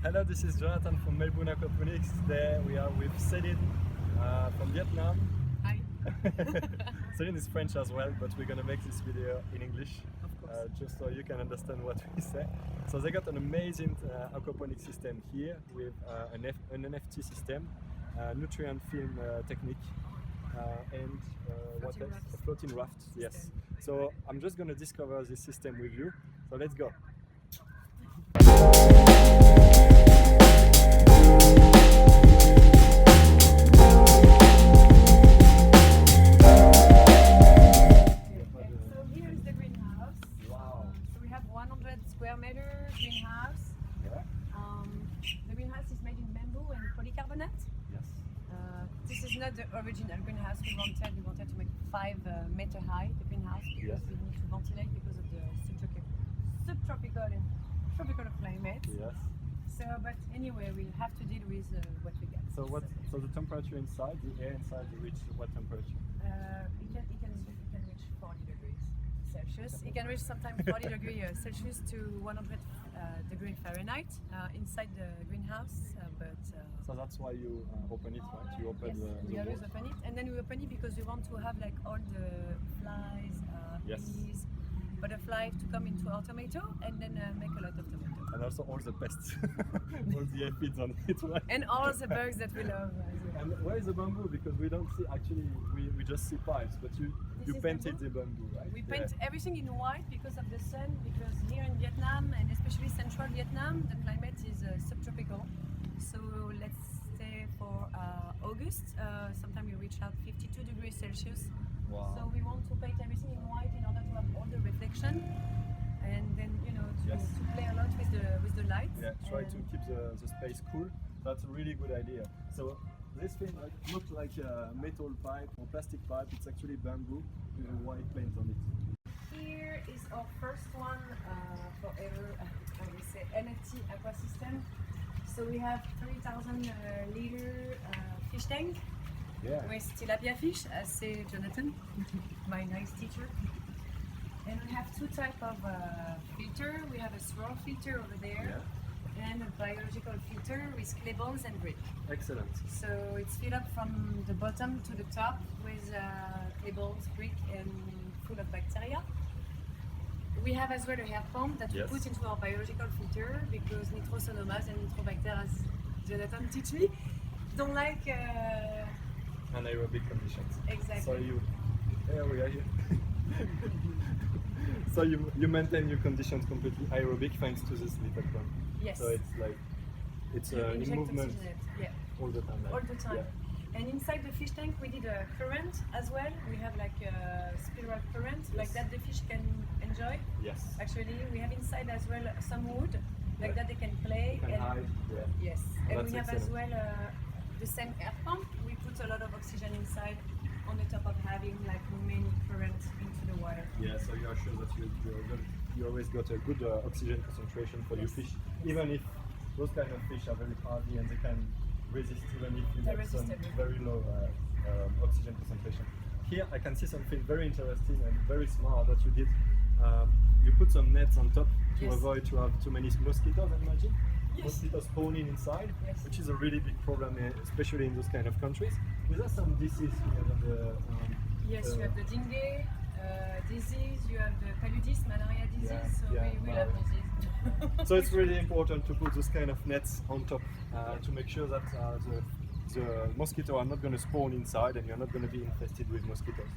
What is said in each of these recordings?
Hello, this is Jonathan from Build Your Own Aquaponics. Today we are with Céline from Vietnam. Hi. Céline is French as well, but we're gonna make this video in English, Of course. just so you can understand what we say. So they got an amazing aquaponics system here with an NFT system, nutrient film technique, and what else? Raft. A floating raft. Yes. System. So I'm just gonna discover this system with you. So let's go. So here is the greenhouse. Wow. So we have 100 square meter greenhouse. Yeah. The greenhouse is made in bamboo and polycarbonate. Yes. This is not the original greenhouse we wanted to make 5 meter high, the greenhouse, because Yes. we need to ventilate because of the subtropical and tropical climate. Yes. So, but anyway, we'll have to deal with what we get. So the temperature inside, the air inside, reach what temperature? It can reach 40 degrees Celsius. It can reach sometimes 40 degrees Celsius to 100 degree Fahrenheit inside the greenhouse. So that's why you open it, right? You open Yes, we the always wall. open it, and then we open it because we want to have like all the flies, Yes. bees, butterflies to come into our tomato and then make a lot of tomato. And also all the pests, all the aphids on it, right? And all the bugs that we love. As well. And where is the bamboo? Because we don't see, actually, we just see pipes, but you This is painted bamboo? the bamboo, right? We paint everything in white because of the sun, because here in Vietnam, and especially central Vietnam, the climate is subtropical. So let's say for August, sometimes we reach out 52 degrees Celsius. Wow. So we want to paint everything in white in order to have all the reflection, and then to play a lot with the light. Yeah, try to And keep the space cool. That's a really good idea. So this thing looks like a metal pipe or plastic pipe. It's actually bamboo with a white paint on it. Here is our first one forever, we say NFT Aquasystem. So we have 3,000 liter fish tank Yeah. with tilapia fish, as say Jonathan, my nice teacher. And we have two types of filter. We have a swirl filter over there and a biological filter with clay balls and brick. Excellent. So it's filled up from the bottom to the top with clay balls, brick, and full of bacteria. We have as well a hair pump that we put into our biological filter because nitrosonomas and nitrobacteria, as Jonathan teach me, don't like Anaerobic conditions. exactly. So we are here. So you maintain your conditions completely aerobic thanks to this little pump. Yes. So it's like it's You in inject movement oxygenate, all the time. Like, all the time. Yeah. And inside the fish tank we did a current as well. We have like a spiral current like that the fish can enjoy. Yes. Actually, we have inside as well some wood like that they can play. You can hide. Yeah. Yes, Oh, and that's we have as excellent. well the same air pump. We put a lot of oxygen inside on the top of having like many currents into the water. Yeah. So you are sure that you always got a good oxygen concentration for your fish, even if those kind of fish are very hardy and they can resist even if you They have some resist everything. very low oxygen concentration. Here I can see something very interesting and very smart that you did. You put some nets on top to Yes. avoid to have too many mosquitoes, I imagine. Yes. Mosquitoes spawning inside, Yes. which is a really big problem, especially in those kind of countries. Is there some disease here that the Yes, you have the dengue disease, you have the paludisme, malaria disease, so we love disease. So it's really important to put those kind of nets on top to make sure that the mosquitoes are not going to spawn inside and you're not going to be infested with mosquitoes.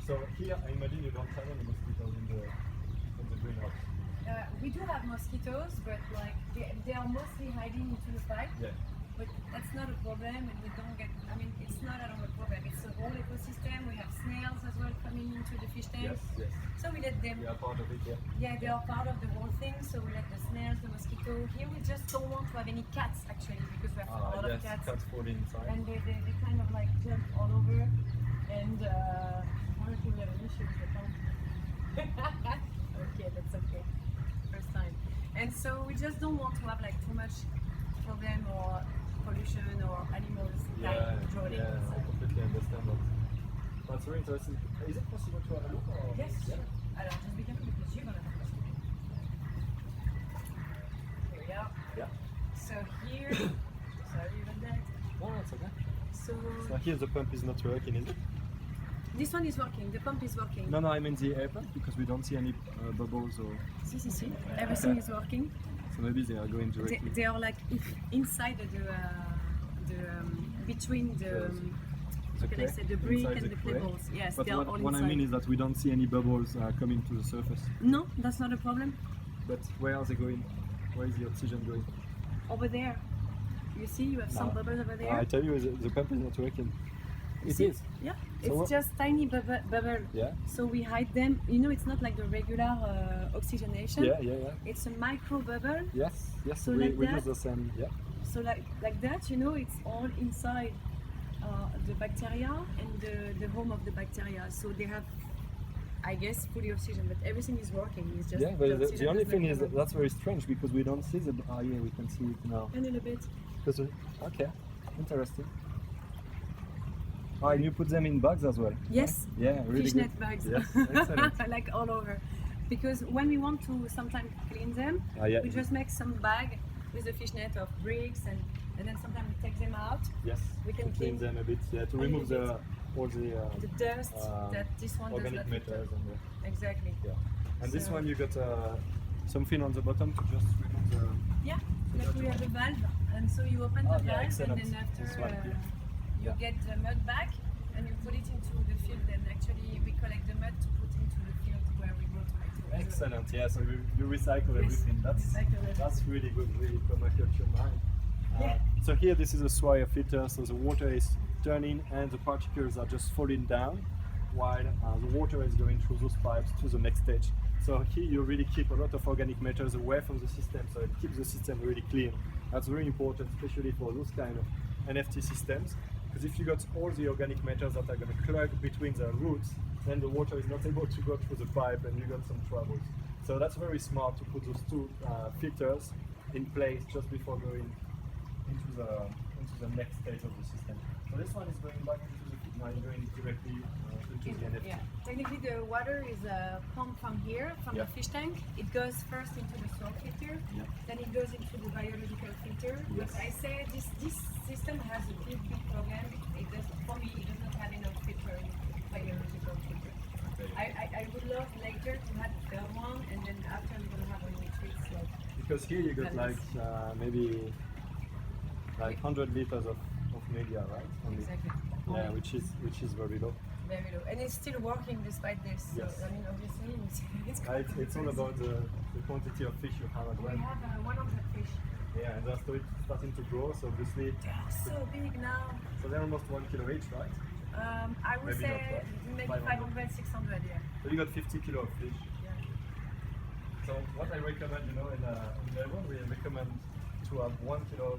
So here I imagine you don't have any mosquitoes in the greenhouse. We do have mosquitoes, but like they are mostly hiding into the pipe. Yeah. But that's not a problem, and we don't get. I mean, it's not at all a problem. It's a whole ecosystem. We have snails as well coming into the fish tank. Yes. So we let them. We are part of it, yeah. Yeah, they are part of the whole thing. So we let the snails, the mosquito. Here we just don't want to have any cats actually, because we have a lot of cats. Cats falling inside. And they kind of like jump all over. And I don't think we have an issue with the pump. Okay, that's okay. First time. And so we just don't want to have like too much problem or pollution or animals drowning I inside. completely understand that. That's very interesting. Is it possible to have a look? Or? Yes. Yeah. Alors, just be careful because you're gonna have a question. Here we are. Yeah. So here, sorry about that. No, it's okay. So So here the pump is not working, is it? this one is working. The pump is working. No, I mean the air pump, because we don't see any bubbles or... See. Everything is working. So maybe they are going directly. They are like inside between the how can I say, the brick and the clay balls. Yes, but they are all what inside. I mean is that we don't see any bubbles coming to the surface. No, that's not a problem. But where are they going? Where is the oxygen going? Over there. You see, you have some bubbles over there. I tell you, the pump is not working. It is. Yeah, So it's just tiny bubble. Yeah. So we hide them. You know, it's not like the regular oxygenation. Yeah. It's a micro bubble. Yes. So we like we that? use the same. Yeah. So like that, you know, it's all inside the bacteria and the home of the bacteria. So they have, I guess, fully oxygen, but everything is working. It's just Yeah, but the oxygen only does thing not is cover. that's very strange because we don't see the. Ah, yeah, we can see it now. A little bit. Okay, interesting. Ah, and you put them in bags as well. Yes. Yeah, really Fishnet good. bags. Yes, excellent. Like all over. Because when we want to sometimes clean them, Yeah. we just make some bag with a fishnet of bricks and then sometimes we take them out. Yes. We can to clean clean them a bit. Yeah, to a remove little all the The dust that this one does organic not matters and Exactly. yeah. And this So- one you got something on the bottom to just remove the. Yeah, like we have a valve, and so you open the Ah, valve, yeah, and excellent. then after This one, yeah. you Yeah. get the mud back, and you put it into the field, and actually we collect the mud to put into the field where we grow tomatoes. Excellent. Yeah. So you recycle Yes, everything. recycle everything. That's really good. Really permaculture mind. Yeah. So here this is a swire filter, so the water is turning and the particles are just falling down while the water is going through those pipes to the next stage. So here you really keep a lot of organic matters away from the system, so it keeps the system really clean. That's very important, especially for those kind of NFT systems, because if you got all the organic matters that are going to clog between the roots, then the water is not able to go through the pipe and you got some troubles. So that's very smart to put those two filters in place just before going into the next stage of the system. So this one is going back into the now you're going directly into the NFT. Yeah, technically the water is pumped from here, from Yeah. the fish tank. It goes first into the soil filter, Yeah. then it goes into the biological filter. Yes. But I say this system has a big problem. It does, for me, it does not have enough filter, biological filter. Okay. I would love later to have a third one, and then after we're gonna have only treats like Because here you got like maybe like 100 liters of media, right? Only. exactly. Yeah, which is very low. Very low, and it's still working despite this. Yes. So, I mean, obviously, it's It's all about the quantity of fish you have as We well. have 100 fish. Yeah, and they're starting to grow, so obviously, They are so big now. so they're almost 1 kilo each, right? I would Maybe say not, right? maybe 500, 600, yeah. So you got 50 kilo of fish. Yeah. So what I recommend, in Melbourne, we recommend to have 1 kilo,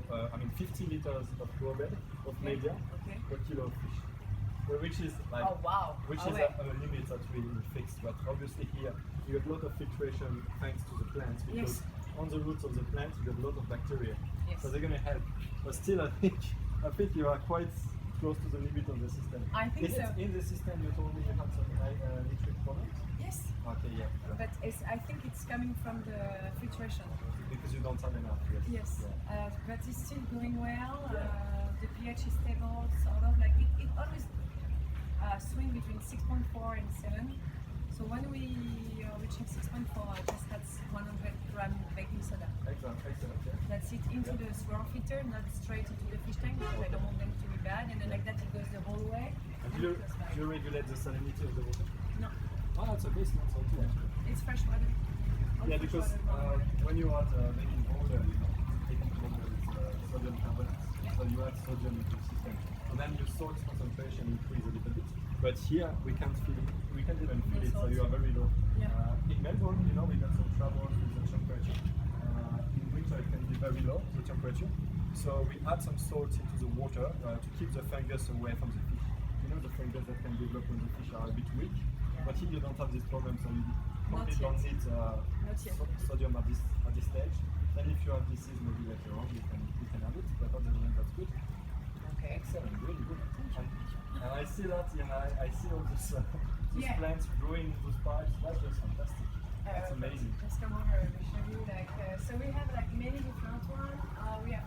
50 liters of grow bed of media Okay. per kilo of fish. Well, which is like, Oh wow. which Oh, is wait. a limit that we fixed, but obviously here you get a lot of filtration thanks to the plants, because on the roots of the plant you get a lot of bacteria, Yes. so they're going to help. But still, I think you are quite close to the limit of the system. I think Is so. it in the system you told me you had some nitric products? Yes. Okay, yeah. But I think it's coming from the filtration. Because you don't have enough. Yes. Yeah. But it's still going well. The pH is stable, sort of like it always swing between 6.4 and 7. So when we are reaching 6.4, I just had 100 gram baking soda. Excellent, yeah. That's it into the swirl filter, not straight into the fish tank because I don't want them to be bad. And then like that it goes the whole way. And and do it goes back. you regulate the salinity of the water? No, Oh, it's okay, it's not salty actually. it's fresh water. All Yeah, fresh because water. when you add baking powder, baking powder is sodium carbonate, so you add sodium into the system, and then your salt concentration increase a little bit. But here we can't feel it. We can't even feel it, so you are very low. Yeah. In Melbourne, we got some trouble with the temperature. In winter, it can be very low, the temperature. So we add some salt into the water to keep the fungus away from the fish. You know the fungus that can develop when the fish are a bit weak. But here you don't have this problem, so you probably Not don't yet. need Not yet. sodium at this stage. Then if you have disease, maybe later on you can have it. But at the moment, that's good. Okay. Excellent, really good. And I see that, I see all these Yeah. plants growing in those pipes. That's just fantastic. That's amazing. Let's come over and show you so we have like many different ones. We have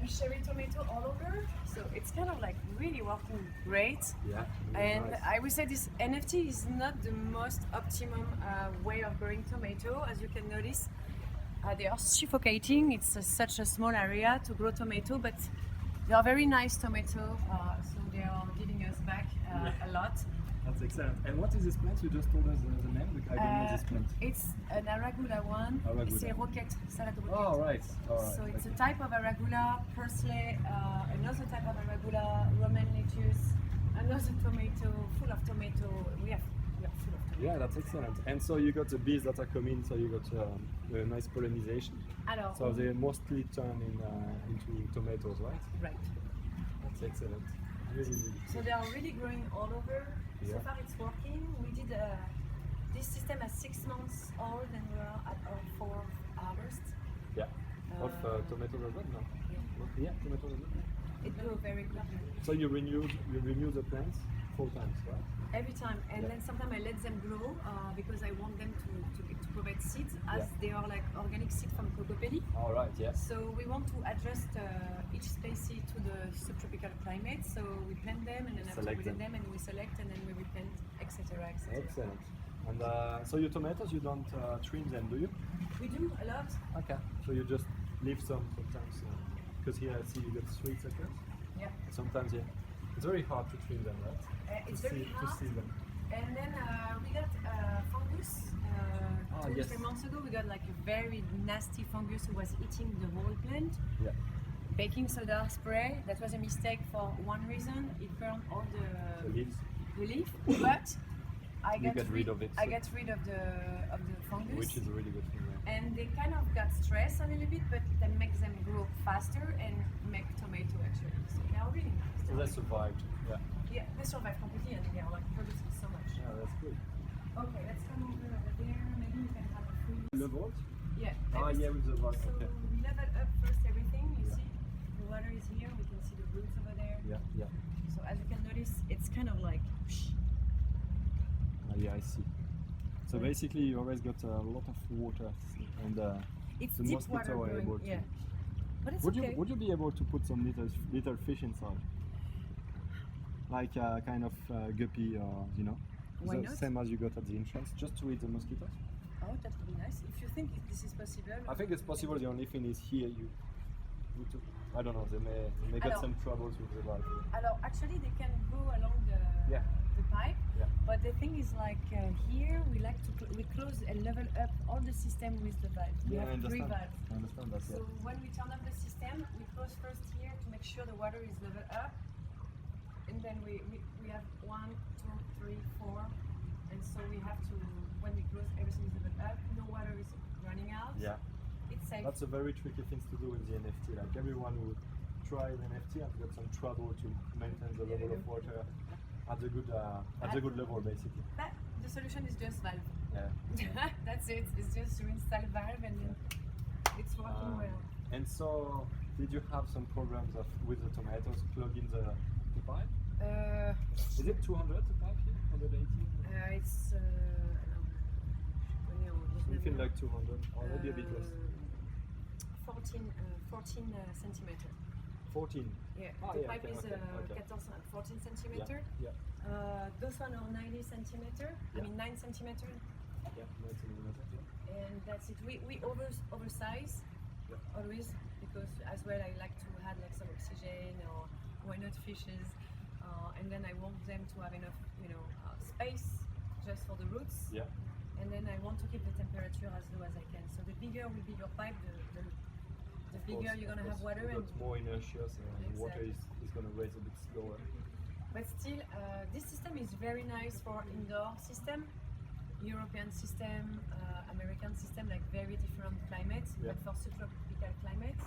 a cherry tomato all over. So it's kind of like really working great. Yeah. And Nice. I would say this NFT is not the most optimum way of growing tomato. As you can notice, they are suffocating. It's such a small area to grow tomato, but they are very nice tomato. So they are giving us back a lot. That's excellent. And what is this plant? You just told us the name. I don't know this plant. It's an arugula one. Arugula. It's a roquette, salad roquette. Oh, right. So it's a type of arugula, parsley, another type of arugula, Roman lettuce, another tomato, full of tomato. We have full of tomato. Yeah, that's excellent. And so you got the bees that are coming, so you got a nice pollinization. Alors, So they mostly turn into tomatoes, right? right. That's excellent. Really, really. So they are really growing all over. So Yeah. far it's working. We did this system at 6 months old and we are at our 4th harvest. Yeah. Of tomatoes as well, no? Yeah. Yeah, tomatoes as well. It grew very quickly. So you renew the plants 4 times, right? Every time, and then sometimes I let them grow because I want them to provide seeds as they are like organic seed from cocopelli. All right, yes. So we want to adjust each species to the subtropical climate. So we plant them, and then after we plant them, and we select, and then we replant, etc., etc. Excellent. And so your tomatoes, you don't trim them, do you? We do a lot. Okay. So you just leave some sometimes, because here I see you got 3 suckers. Yeah. Sometimes, yeah. It's very hard to trim them, right? It's to very see, hard. To see them. And then we got fungus. 2 or 3 months ago, we got like a very nasty fungus who was eating the whole plant. Yeah. Baking soda spray. That was a mistake for one reason. It burned all The leaves. the leaf, but I You got get rid of it, I so- got rid of the fungus. Which is a really good thing. Yeah. And they kind of got stressed a little bit, but that makes them grow faster and make tomato actually. So they are really nice. So they survived. Yeah. Yeah, they survive completely and they are like producing so much. Yeah, that's good. Okay, let's come over there. Maybe we can have a free. Leveled? Yeah. Yeah, with the water. So Okay. we level up first everything. You Yeah. see, the water is here. We can see the roots over there. Yeah, yeah. So as you can notice, it's kind of like. Yeah, I see. So basically, you always got a lot of water, and It's the deep mosquito water are growing. able to. Yeah. But it's Would okay. you be able to put some little fish inside, like a kind of guppy, or Why the not? same as you got at the entrance, just to eat the mosquitoes? Oh, that would be nice. If you think this is possible. I think it's possible. The only thing is here you need to. I don't know. They may get some troubles with the valve. Alors, actually, they can go along the pipe. Yeah. But the thing is, like here, we like to we close and level up all the system with the valve. We Yeah, I have 3 understand. valves. I understand that. So when we turn off the system, we close first here to make sure the water is level up, and then we have 1, 2, 3, 4, and so we have to when we close everything is level up. No water is running out. Yeah. It's safe. That's a very tricky thing to do with the NFT. Like everyone who tries NFT has got some trouble to maintain the level of water at the good level, basically. But the solution is just valve. Yeah. That's it. It's just to install valve and then it's working well. And so, did you have some programs with the tomatoes plugging the pipe? Is it 200 the pipe here? 180? It's Something like 200, or maybe a bit less. 14 centimeter. 14. Yeah, Ah, the yeah, pipe okay, is okay. 14 centimeter. Yeah. Those one are 90 centimeter. Yeah. I mean 9 centimeter, Yeah, 9 centimeters. Yeah. and that's it. We oversize Yeah. always because as well I like to add like some oxygen or why not fishes, and then I want them to have enough space just for the roots. Yeah. And then I want to keep the temperature as low as I can. So the bigger will be your pipe, the bigger you're gonna have water, You and got more inertia, so the water Exactly. is going to raise a bit slower. but still, this system is very nice for indoor system, European system, American system, like very different climates. Yeah. But for subtropical climates,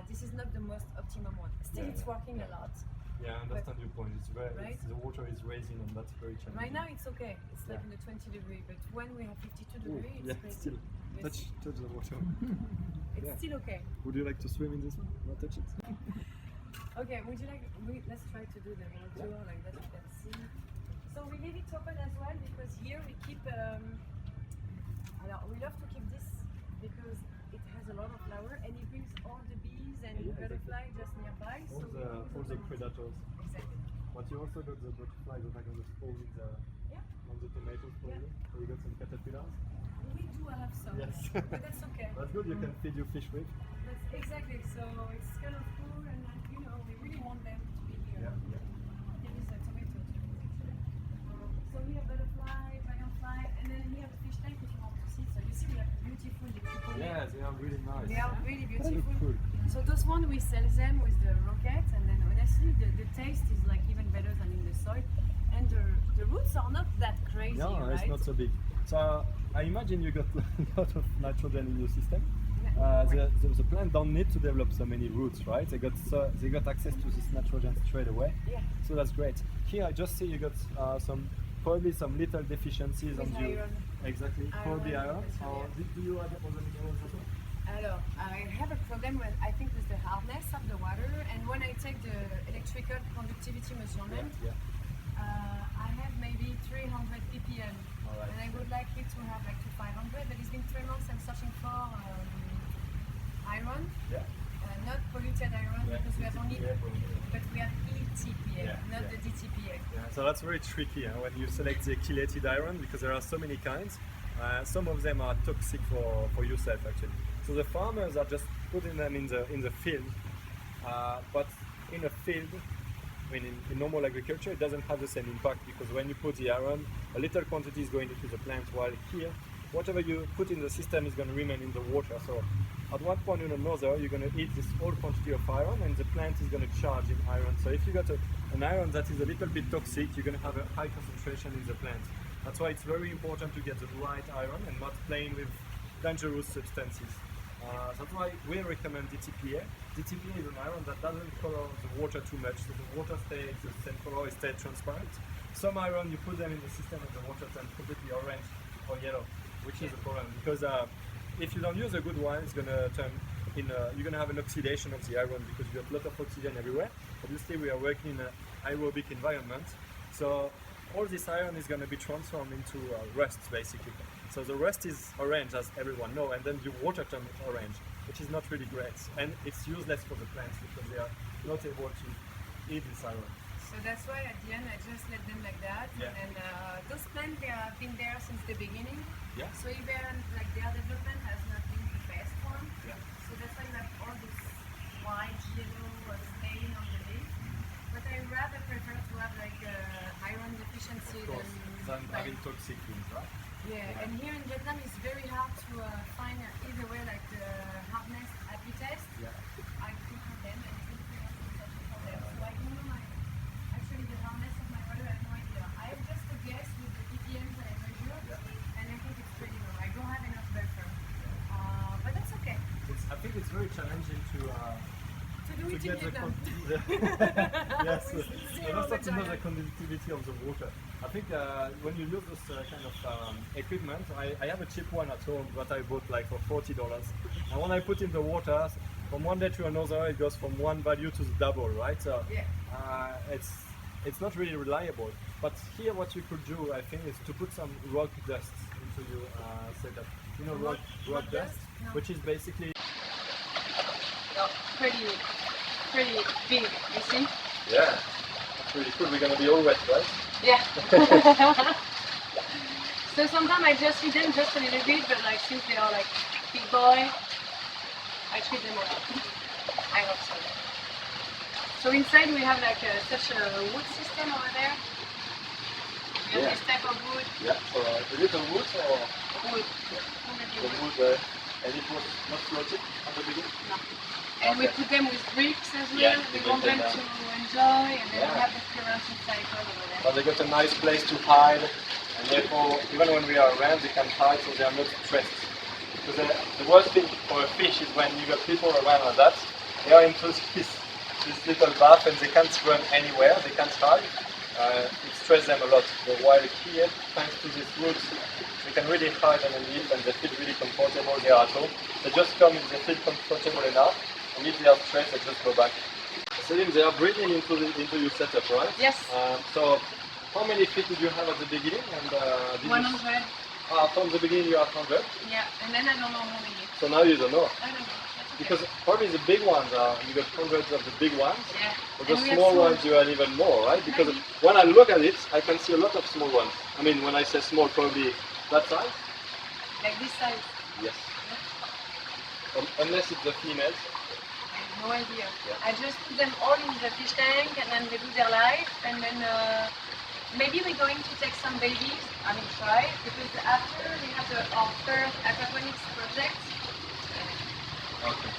this is not the most optimum one. Still, Yeah, it's yeah, working a lot. Yeah, I understand your point. It's very, Right? the water is raising, and that's very challenging. Right now it's okay. It's like Yeah. in the 20 degree, but when we have 52 Ooh, degree, it's yeah, crazy. still It's- touch the water. It's yeah. still okay. Would you like to swim in this one? Not touch it. Okay, would you like? Let's try to do the whole tour like that you can see. So we leave it open as well because here we keep. We love to keep this because it has a lot of flower and it brings all the bees and Yeah, butterfly just nearby. All the predators. Exactly. But you also got the butterflies that are going to spawn on the tomatoes probably. So you got some caterpillars. We do have some. Yes. But that's okay. That's good. You can feed your fish with. That's exactly. So it's kind of cool, and we really want them to be here. Yeah. Here is a tomato too. So here butterfly, dragonfly, and then here the fish tank if you want to see. So you see we have beautiful people. Yeah, they are really nice. They are really beautiful. Cool. So those ones we sell them with the rocket, and then honestly the taste is like even better than in the soil, and the roots are not that crazy. No, right? it's not so big. So I imagine you got a lot of nitrogen in your system. The plant don't need to develop so many roots, right? They got access to this nitrogen straight away. Yeah. So that's great. Here I just see you got probably some little deficiencies on you. Iron. Exactly. Probably iron. Or do you have other minerals as well? Alors, I have a problem with the hardness of the water, and when I take the electrical conductivity measurement, I have maybe 300 ppm, and I would like it to have like to 500. But it's been 3 months I'm searching for iron, not polluted iron, because we have only, but we have ETPA, not the DTPA. Yeah, so that's very tricky when you select the chelated iron, because there are so many kinds. Some of them are toxic for yourself actually. So the farmers are just putting them in the field, but in a field, I mean in normal agriculture, it doesn't have the same impact, because when you put the iron, a little quantity is going into the plant, while here, whatever you put in the system is going to remain in the water. So at one point or another, you're going to eat this whole quantity of iron, and the plant is going to charge in iron. So if you got an iron that is a little bit toxic, you're going to have a high concentration in the plant. That's why it's very important to get the right iron and not playing with dangerous substances. That's why we recommend DTPA. DTPA is an iron that doesn't color the water too much, so the water stays the same color, it stays transparent. Some iron, you put them in the system and the water turns completely orange or yellow, which is a problem, because if you don't use a good one, it's going to turn you're going to have an oxidation of the iron, because you have a lot of oxygen everywhere. Obviously we are working in an aerobic environment, so all this iron is going to be transformed into rust basically. So the rust is orange, as everyone knows, and then the water turns orange, which is not really great, and it's useless for the plants because they are not able to eat this iron. So that's why at the end I just let them like that, and those plants, they have been there since the beginning. Yeah. So even like their development has not been the best one. Yeah. So that's why you have all this white, yellow stain on the leaf. But I rather prefer to have like iron deficiency than having toxic things, right? Yeah, and here in Vietnam it's very hard to find either way like the hardness API test. Yeah. I prefer them, and it's very hard to search for them. So I don't know actually the hardness of my water. I have no idea. I have just a guess with the ppm that I measured, and I think it's pretty low. I don't have enough buffer, but that's okay. I think it's very challenging to get the yes, also to know the conductivity of the water. I think when you use this kind of equipment, I have a cheap one at home that I bought like for $40, and when I put in the water, from one day to another, it goes from one value to the double, right? So it's not really reliable. But here, what you could do, I think, is to put some rock dust into your setup. You know, rock dust, no. Which is basically pretty big, you see? yeah, that's really cool. We're gonna be all wet, right? Yeah. So sometimes I just feed them just a little bit, but like since they are like big boy, I treat them a lot. I hope so. So inside we have like such a wood system over there. We have this type of wood. Yeah. So is it a wood or wood? the wood? And it was not floated at the beginning? No. And we put them with bricks as well. Yeah, we want them to enjoy, and then we have the parenting cycle over there. But they got a nice place to hide, and therefore, even when we are around, they can hide, so they are not stressed. Because the worst thing for a fish is when you got people around like that, they are into this little bath and they can't run anywhere, they can't hide. It stresses them a lot. But while here, thanks to these roots, they can really hide underneath and they feel really comfortable there at home. They just come, they feel comfortable enough, and if they are stressed, they just go back. Celine, they are breathing into your setup, right? Yes. So, how many feet did you have at the beginning? And 100. From the beginning you have 100? Yeah, and then I don't know how many. So now you don't know? I don't know. because probably the big ones you got hundreds of the big ones, yeah. but the And small ones you have even more, right? Because maybe. when I look at it, I can see a lot of small ones. I mean, when I say small, probably that size. Like this size. Yes. Unless it's the females. I have no idea. Yeah. I just put them all in the fish tank and then they do their life, and then maybe we're going to take some babies. I mean, try, because after we have our third aquaponics project. Okay.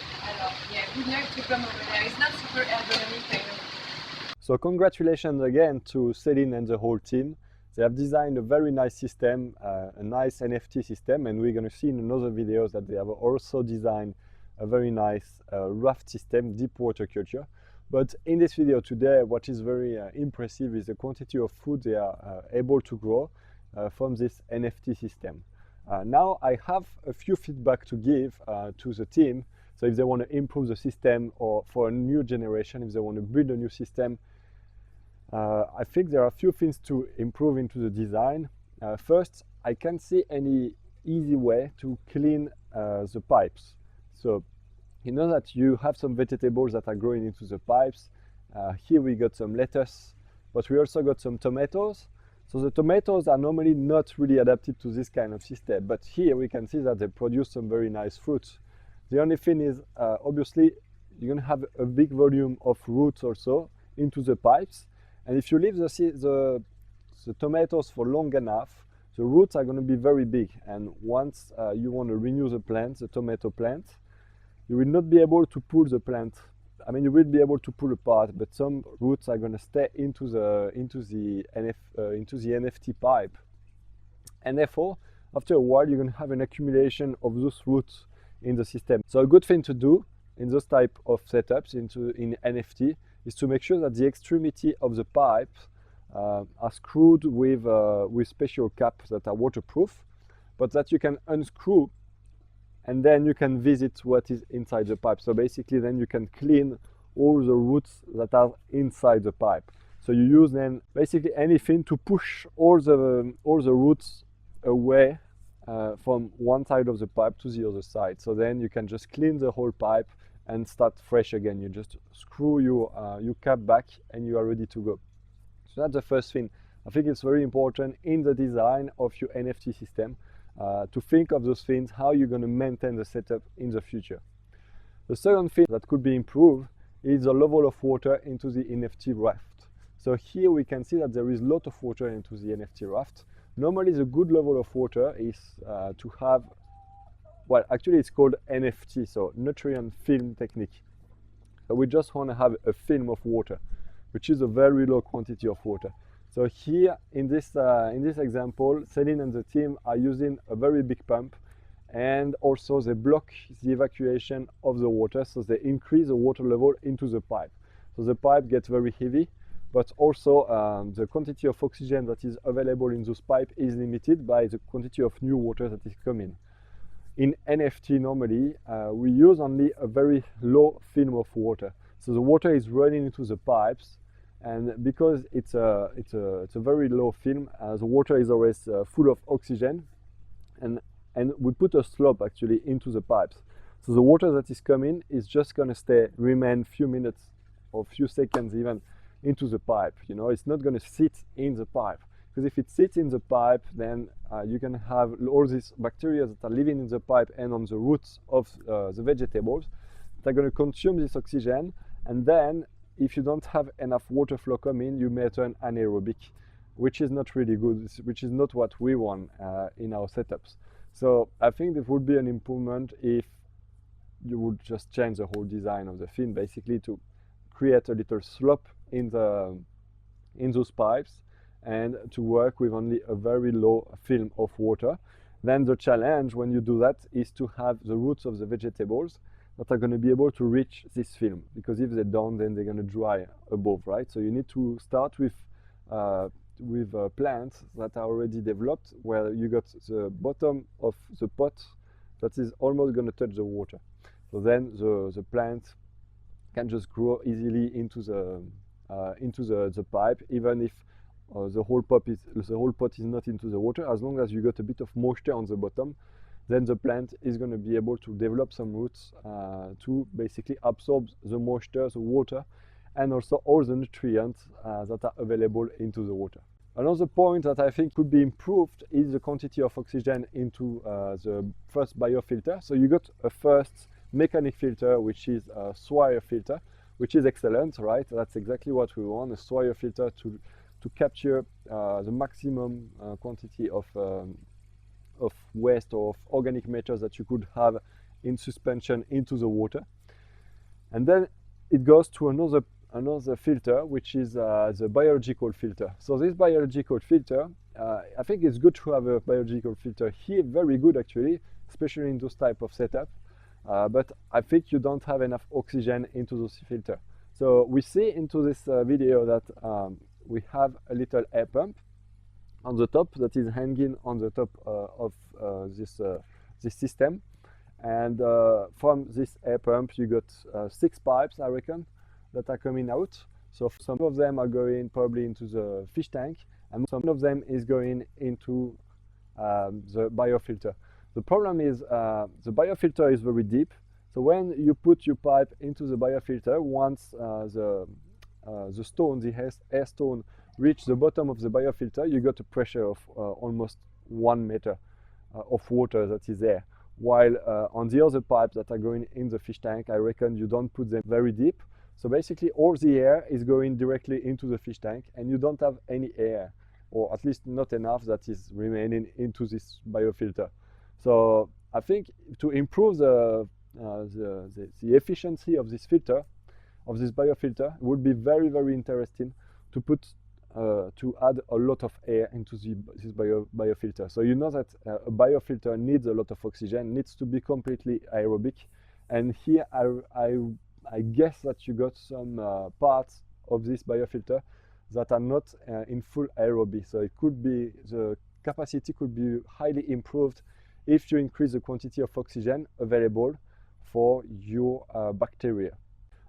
Yeah, good luck to come over there. It's not super ergonomic, I know. So congratulations again to Céline and the whole team. They have designed a very nice system, a nice NFT system, and we're going to see in another videos that they have also designed a very nice raft system, deep water culture. But in this video today, what is very impressive is the quantity of food they are able to grow from this NFT system. Now I have a few feedback to give to the team. So if they want to improve the system, or for a new generation, if they want to build a new system, I think there are a few things to improve into the design. First, I can't see any easy way to clean the pipes. So you know that you have some vegetables that are growing into the pipes. Here we got some lettuce, but we also got some tomatoes. So the tomatoes are normally not really adapted to this kind of system, but here we can see that they produce some very nice fruits. The only thing is, obviously, you're going to have a big volume of roots also into the pipes. And if you leave the tomatoes for long enough, the roots are going to be very big. And once you want to renew the plant, the tomato plant, you will not be able to pull the plant. I mean, you will be able to pull apart, but some roots are going to stay into the NFT pipe. And therefore, after a while, you're going to have an accumulation of those roots in the system. So a good thing to do in those type of setups in NFT is to make sure that the extremity of the pipes are screwed with special caps that are waterproof, but that you can unscrew and then you can visit what is inside the pipe. So basically then you can clean all the roots that are inside the pipe. So you use then basically anything to push all the roots away from one side of the pipe to the other side. So then you can just clean the whole pipe and start fresh again. You just screw your cap back and you are ready to go. So that's the first thing. I think it's very important in the design of your NFT system to think of those things, how you're going to maintain the setup in the future. The second thing that could be improved is the level of water into the NFT raft. So here we can see that there is a lot of water into the NFT raft. Normally the good level of water is to have, well, actually it's called NFT, so nutrient film technique. So we just want to have a film of water, which is a very low quantity of water. So here in this example, Céline and the team are using a very big pump, and also they block the evacuation of the water, so they increase the water level into the pipe. So the pipe gets very heavy, but also the quantity of oxygen that is available in those pipes is limited by the quantity of new water that is coming. In NFT normally, we use only a very low film of water. So the water is running into the pipes, and because it's a very low film, the water is always full of oxygen, and we put a slope actually into the pipes. So the water that is coming is just going to remain few minutes or few seconds even into the pipe. You know, it's not going to sit in the pipe, because if it sits in the pipe, then you can have all these bacteria that are living in the pipe and on the roots of the vegetables that are going to consume this oxygen, and then if you don't have enough water flow coming, you may turn anaerobic, which is not really good, which is not what we want in our setups. So I think it would be an improvement if you would just change the whole design of the fin, basically to create a little slope in those pipes and to work with only a very low film of water. Then the challenge when you do that is to have the roots of the vegetables that are going to be able to reach this film, because if they don't, then they're going to dry above, right? So you need to start with plants that are already developed, where you got the bottom of the pot that is almost going to touch the water. So then the plant can just grow easily into the pipe, even if the whole pot is not into the water. As long as you got a bit of moisture on the bottom, then the plant is going to be able to develop some roots to basically absorb the moisture, the water, and also all the nutrients that are available into the water. Another point that I think could be improved is the quantity of oxygen into the first biofilter. So you got a first mechanic filter, which is a Swire filter, which is excellent, right? That's exactly what we want, a Swire filter to capture the maximum quantity of waste or of organic matters that you could have in suspension into the water. And then it goes to another filter, which is the biological filter. So this biological filter, I think it's good to have a biological filter here, very good actually, especially in those type of setup. But I think you don't have enough oxygen into this filter. So we see into this video that we have a little air pump on the top that is hanging on the top of this system. And from this air pump you got 6 pipes, I reckon, that are coming out. So some of them are going probably into the fish tank, and some of them is going into the biofilter. The problem is the biofilter is very deep, so when you put your pipe into the biofilter, once the stone, the air stone, reach the bottom of the biofilter, you got a pressure of almost 1 meter of water that is there. While on the other pipes that are going in the fish tank, I reckon you don't put them very deep. So basically all the air is going directly into the fish tank, and you don't have any air, or at least not enough that is remaining into this biofilter. So I think to improve the efficiency of this filter, of this biofilter, it would be very, very interesting to put to add a lot of air into this biofilter. So you know that a biofilter needs a lot of oxygen, needs to be completely aerobic, and here I guess that you got some parts of this biofilter that are not in full aerobic. So it could be, the capacity could be highly improved if you increase the quantity of oxygen available for your bacteria.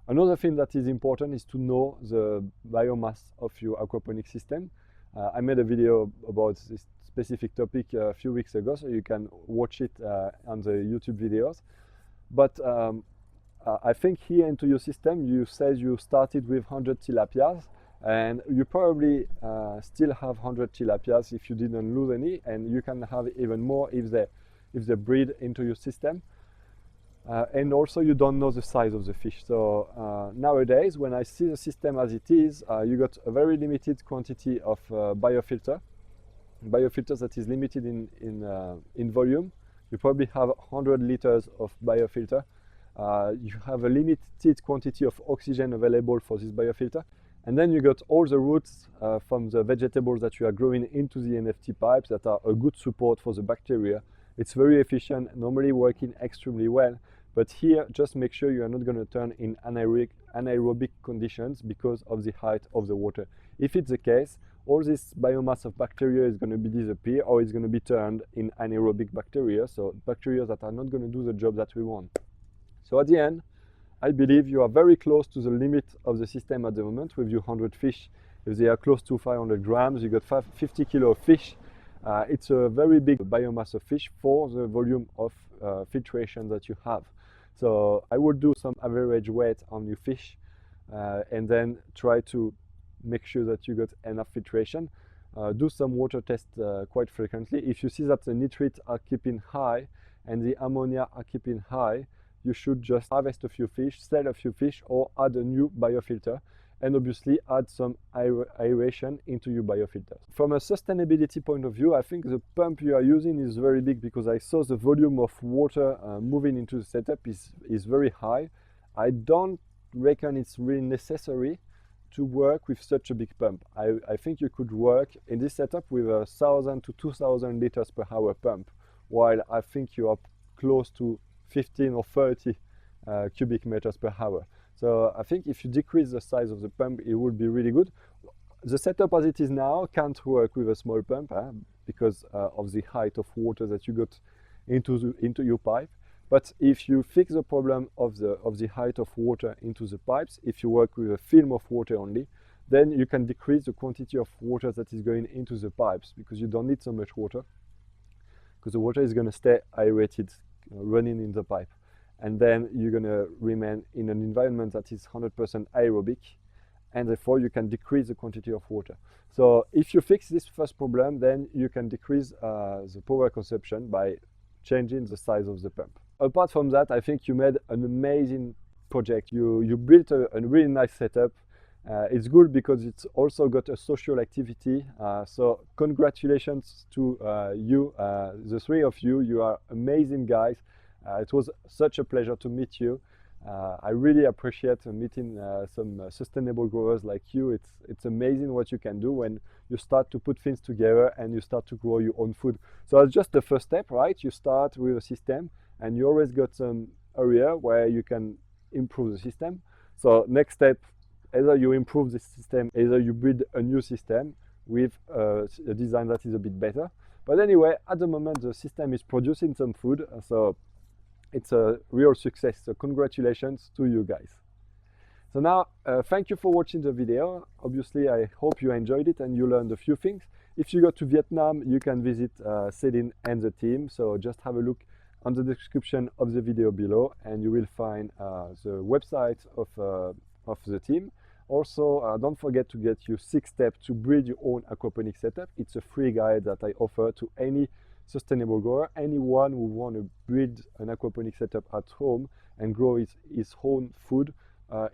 Another thing that is important is to know the biomass of your aquaponic system. I made a video about this specific topic a few weeks ago, so you can watch it on the YouTube videos. But I think here into your system, you said you started with 100 tilapias, and you probably still have 100 tilapias if you didn't lose any, and you can have even more if they breed into your system. And also you don't know the size of the fish. So nowadays, when I see the system as it is, you got a very limited quantity of biofilter that is limited in volume. You probably have 100 liters of biofilter. You have a limited quantity of oxygen available for this biofilter, and then you got all the roots from the vegetables that you are growing into the NFT pipes that are a good support for the bacteria. It's very efficient, normally working extremely well, but here just make sure you are not going to turn in anaerobic conditions because of the height of the water. If it's the case, all this biomass of bacteria is going to be disappear, or it's going to be turned in anaerobic bacteria, so bacteria that are not going to do the job that we want. So at the end, I believe you are very close to the limit of the system at the moment with your 100 fish. If they are close to 500 grams, you got 50 kilo of fish. It's a very big biomass of fish for the volume of filtration that you have. So I would do some average weight on your fish and then try to make sure that you got enough filtration. Do some water tests quite frequently. If you see that the nitrates are keeping high and the ammonia are keeping high, you should just harvest a few fish, sell a few fish, or add a new biofilter, and obviously add some aeration into your biofilters. From a sustainability point of view, I think the pump you are using is very big, because I saw the volume of water moving into the setup is very high. I don't reckon it's really necessary to work with such a big pump. I think you could work in this setup with a 1,000 to 2,000 liters per hour pump, while I think you are close to 15 or 30 cubic meters per hour. So I think if you decrease the size of the pump, it would be really good. The setup as it is now can't work with a small pump because of the height of water that you got into your pipe. But if you fix the problem of the height of water into the pipes, if you work with a film of water only, then you can decrease the quantity of water that is going into the pipes, because you don't need so much water. because the water is going to stay aerated, running in the pipe. And then you're going to remain in an environment that is 100% aerobic, and therefore you can decrease the quantity of water. So if you fix this first problem, then you can decrease the power consumption by changing the size of the pump. Apart from that, I think you made an amazing project. You built a really nice setup. It's good because it's also got a social activity. So congratulations to you, the three of you. You are amazing guys. It was such a pleasure to meet you. I really appreciate meeting some sustainable growers like you. It's amazing what you can do when you start to put things together and you start to grow your own food. So it's just the first step, right? You start with a system and you always got some area where you can improve the system. So next step, either you improve the system, either you build a new system with a design that is a bit better. But anyway, at the moment the system is producing some food, so it's a real success. So congratulations to you guys. So now, thank you for watching the video. Obviously, I hope you enjoyed it and you learned a few things. If you go to Vietnam, you can visit Céline and the team. So just have a look on the description of the video below and you will find the website of the team. Also, don't forget to get your 6 steps to build your own aquaponics setup. It's a free guide that I offer to any sustainable grower, anyone who want to build an aquaponics setup at home and grow his own food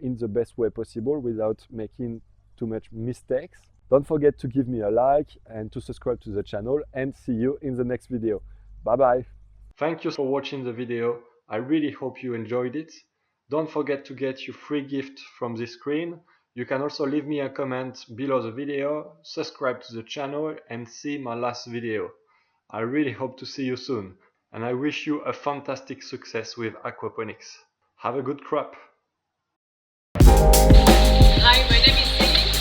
in the best way possible without making too much mistakes. Don't forget to give me a like and to subscribe to the channel, and see you in the next video. Bye bye. Thank you for watching the video. I really hope you enjoyed it. Don't forget to get your free gift from this screen. You can also leave me a comment below the video, subscribe to the channel and see my last video. I really hope to see you soon, and I wish you a fantastic success with aquaponics. Have a good crop! Hi, my name is Céline.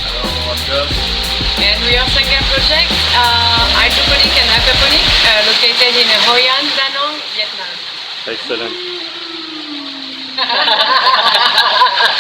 Hello, I'm John. And we are Sangha Project, hydroponic and aquaponic, located in Hoi An, Da Nang, Vietnam. Excellent.